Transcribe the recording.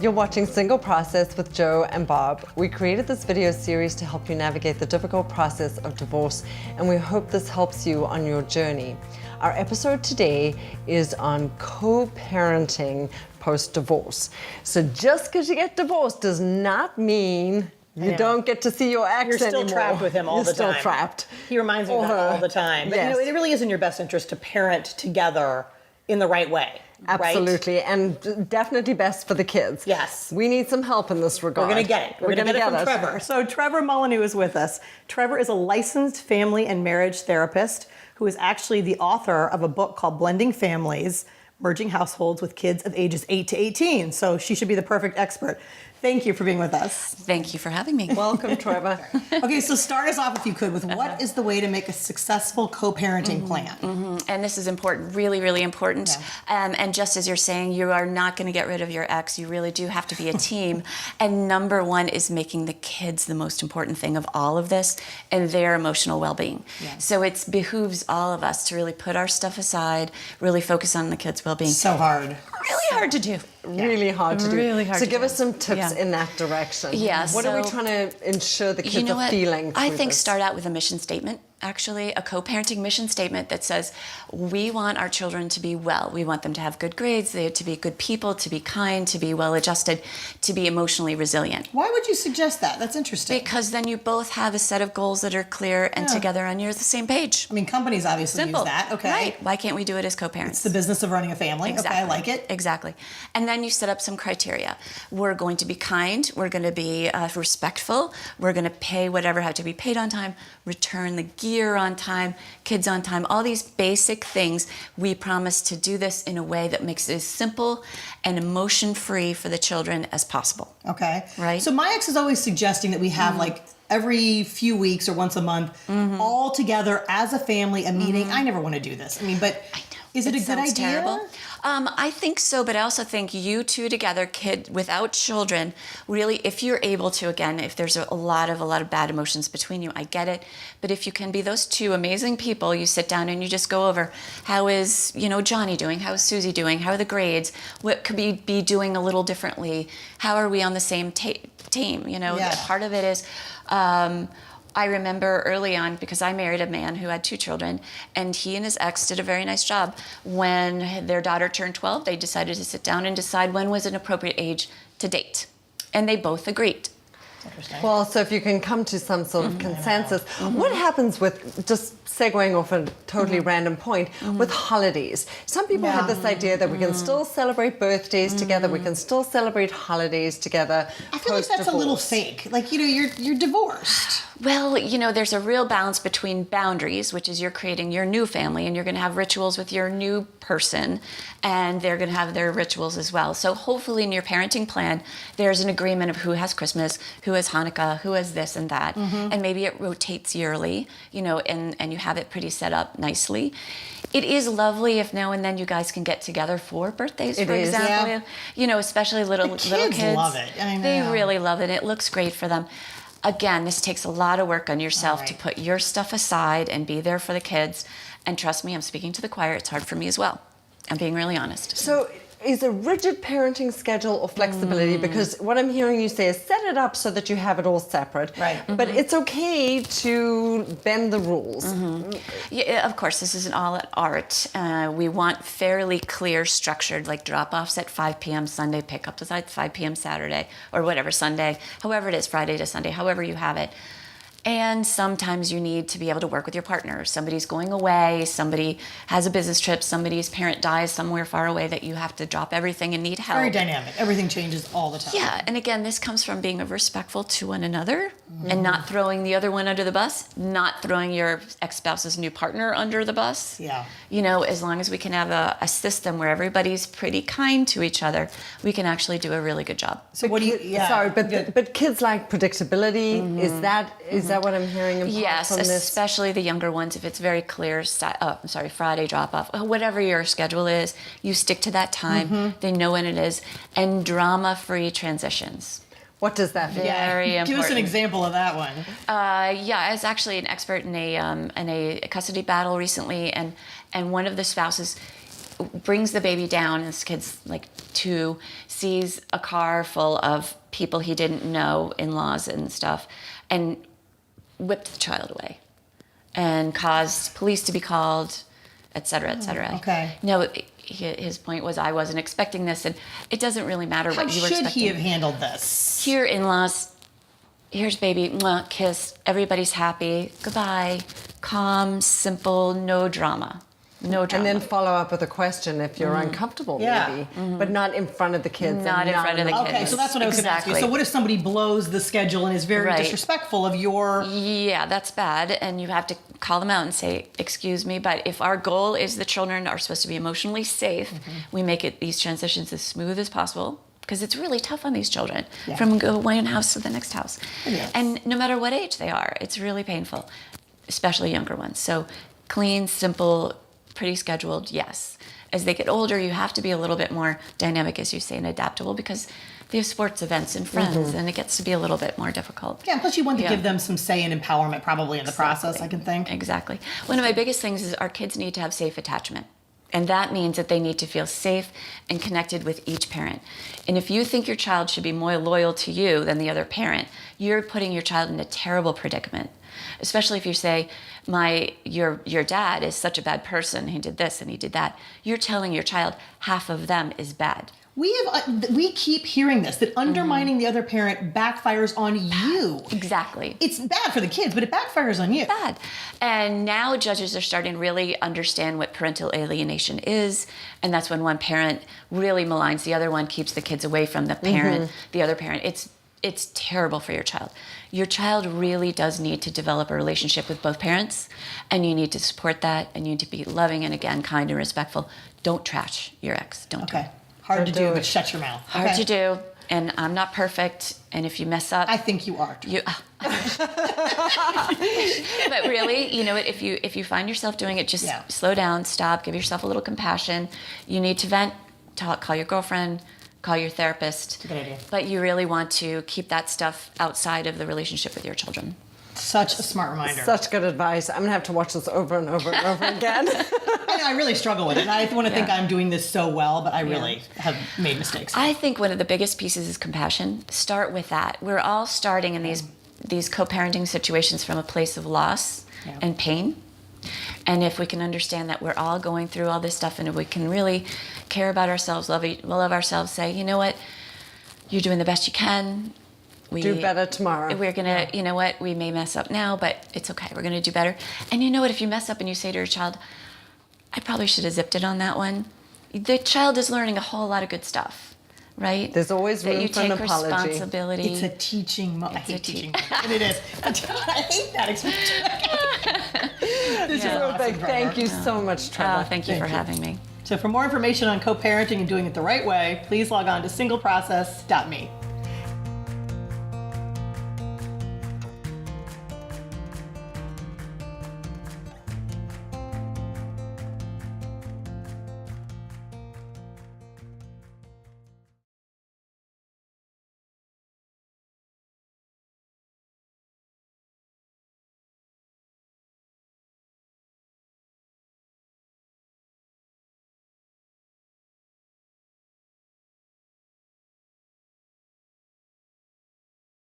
You're watching Single Process with Joe and Bob. We created this video series to help you navigate the difficult process of divorce, and we hope this helps you on your journey. Our episode today is on co-parenting post-divorce. So just because you get divorced does not mean you don't get to see your ex anymore. You're still trapped with him all the time. You're still trapped. He reminds me of that all the time. But yes. it really is in your best interest to parent together in the right way. Absolutely, right? And definitely best for the kids. Yes. We need some help in this regard. We're going to get it. We're going to get it from Trevor. So Trevor Mullineaux is with us. Trevor is a licensed family and marriage therapist who is actually the author of a book called Blending Families, Merging Households with Kids of Ages 8 to 18. So she should be the perfect expert. Thank you for being with us. Thank you for having me. Welcome, Trevor. Okay, so start us off, if you could, with what is the way to make a successful co-parenting plan? And this is important, really, really important. Yeah. And just as you're saying, you are not going to get rid of your ex. You really do have to be a team. And number one is making the kids the most important thing of all of this and their emotional well-being. Yeah. So it behooves all of us to really put our stuff aside, really focus on the kids' well-being. So hard. Really hard to do. Really hard to do. Really hard so to give do. us some tips Yeah. in that direction. Yeah, What are we so- trying to ensure the kids You know are what? feeling I through think this? start out with a mission statement, actually, a co-parenting mission statement that says, we want our children to be well. We want them to have good grades, to be good people, to be kind, to be well-adjusted, to be emotionally resilient. Why would you suggest that? That's interesting. Because then you both have a set of goals that are clear and together and you're the same page. I mean, companies obviously Simple. use that. Okay. Right. Why can't we do it as co-parents? It's the business of running a family. Exactly. Okay, I like it. Exactly. And then you set up some criteria. We're going to be kind. We're going to be respectful. We're going to pay whatever had to be paid on time, return the gear on time, kids on time, all these basic things. We promise to do this in a way that makes it as simple and emotion-free for the children as possible. Okay. Right. So my ex is always suggesting that we have like every few weeks or once a month all together as a family, a meeting. I never want to do this. I mean, but I know. is it a good sounds idea? Terrible. I think so, but I also think you two together, kid without children, really, if you're able to, again, if there's a lot of bad emotions between you, I get it. But if you can be those two amazing people, you sit down and you just go over, how is, Johnny doing? How is Susie doing? How are the grades? What could we be doing a little differently? How are we on the same team? Yeah. Part of it is, I remember early on, because I married a man who had 2 children, and he and his ex did a very nice job. When their daughter turned 12, they decided to sit down and decide when was an appropriate age to date. And they both agreed. Interesting. Well, so if you can come to some sort of consensus, what happens with, just segueing off a totally random point, with holidays? Some people have this idea that we can still celebrate birthdays together, we can still celebrate holidays together. I feel like that's a little fake. Like, you're divorced. Well, there's a real balance between boundaries, which is you're creating your new family and you're going to have rituals with your new person, and they're going to have their rituals as well. So hopefully in your parenting plan, there's an agreement of who has Christmas, who has Hanukkah, who has this and that, and maybe it rotates yearly, and you have it pretty set up nicely. It is lovely if now and then you guys can get together for birthdays, for example. Yeah. Especially little kids love it. I know. They really love it. It looks great for them. Again, this takes a lot of work on yourself to put your stuff aside and be there for the kids. And trust me, I'm speaking to the choir. It's hard for me as well. I'm being really honest. So is a rigid parenting schedule or flexibility? Because what I'm hearing you say is set it up so that you have it all separate. Right. But it's okay to bend the rules. Yeah, of course, this isn't all art. We want fairly clear, structured, like drop-offs at 5 p.m. Sunday, pick-ups at 5 p.m. Saturday, or whatever, Sunday, however it is, Friday to Sunday, however you have it. And sometimes you need to be able to work with your partner. Somebody's going away, somebody has a business trip, somebody's parent dies somewhere far away that you have to drop everything and need help. Very dynamic. Everything changes all the time. Yeah, and again, this comes from being respectful to one another and not throwing the other one under the bus, not throwing your ex-spouse's new partner under the bus. Yeah. As long as we can have a system where everybody's pretty kind to each other, we can actually do a really good job. So what do you? Yeah. Sorry, but kids like predictability. Is that what I'm hearing? Yes, from this? especially the younger ones. If it's very clear, Friday drop off, whatever your schedule is, you stick to that time. They know when it is, and drama-free transitions. What does that mean? Very important. Give us an example of that one. I was actually an expert in a custody battle recently, and one of the spouses brings the baby down. This kid's like 2, sees a car full of people he didn't know, in-laws and stuff, and whipped the child away and caused police to be called, et cetera, et cetera. Okay. No, his point was, I wasn't expecting this, and it doesn't really matter what you were expecting. How should he have handled this? Here, in-laws, here's baby, mwah, kiss, everybody's happy, goodbye, calm, simple, no drama. No drama. And then follow up with a question if you're uncomfortable, maybe, but not in front of the kids. Not in front of the kids. Okay, so that's what I was going to ask you. Exactly. So what if somebody blows the schedule and is very Right. disrespectful of your... Yeah, that's bad, and you have to call them out and say, excuse me, but if our goal is the children are supposed to be emotionally safe, we make these transitions as smooth as possible, because it's really tough on these children from one house to the next house. Yes. And no matter what age they are, it's really painful, especially younger ones. So clean, simple, pretty scheduled, yes. As they get older, you have to be a little bit more dynamic, as you say, and adaptable, because they have sports events and friends, and it gets to be a little bit more difficult. Yeah, plus you want to give them some say and empowerment probably in the process, I can think. Exactly. One of my biggest things is our kids need to have safe attachment. And that means that they need to feel safe and connected with each parent. And if you think your child should be more loyal to you than the other parent, you're putting your child in a terrible predicament. Especially if you say, your dad is such a bad person, he did this and he did that. You're telling your child half of them is bad. We keep hearing this, that undermining the other parent backfires on you. Exactly. It's bad for the kids, but it backfires on you. Bad. And now judges are starting to really understand what parental alienation is, and that's when one parent really maligns the other one, keeps the kids away from the parent, the other parent. It's terrible for your child. Your child really does need to develop a relationship with both parents, and you need to support that, and you need to be loving and, again, kind and respectful. Don't trash your ex. Don't do it. Hard to do, but shut your mouth. Hard to do, and I'm not perfect, and if you mess up... I think you are. But really, you know, if you find yourself doing it, just slow down, stop, give yourself a little compassion. You need to vent, call your girlfriend, call your therapist. Good idea. But you really want to keep that stuff outside of the relationship with your children. Such a smart reminder. Such good advice. I'm going to have to watch this over and over and over again. I really struggle with it. And I want to think I'm doing this so well, but I really have made mistakes. I think one of the biggest pieces is compassion. Start with that. We're all starting in these co-parenting situations from a place of loss and pain. And if we can understand that we're all going through all this stuff, and if we can really care about ourselves, love ourselves, say, you know what, you're doing the best you can. Do better tomorrow. We're going to, you know what, we may mess up now, but it's okay. We're going to do better. And you know what, if you mess up and you say to your child, I probably should have zipped it on that one, the child is learning a whole lot of good stuff, right? There's always room for an apology. That you take responsibility. It's a teaching moment. I hate teaching moments. And it is. I hate that expression. This is awesome, Thank you so much, Trevor. Oh, thank you for having me. So for more information on co-parenting and doing it the right way, please log on to singleprocess.me.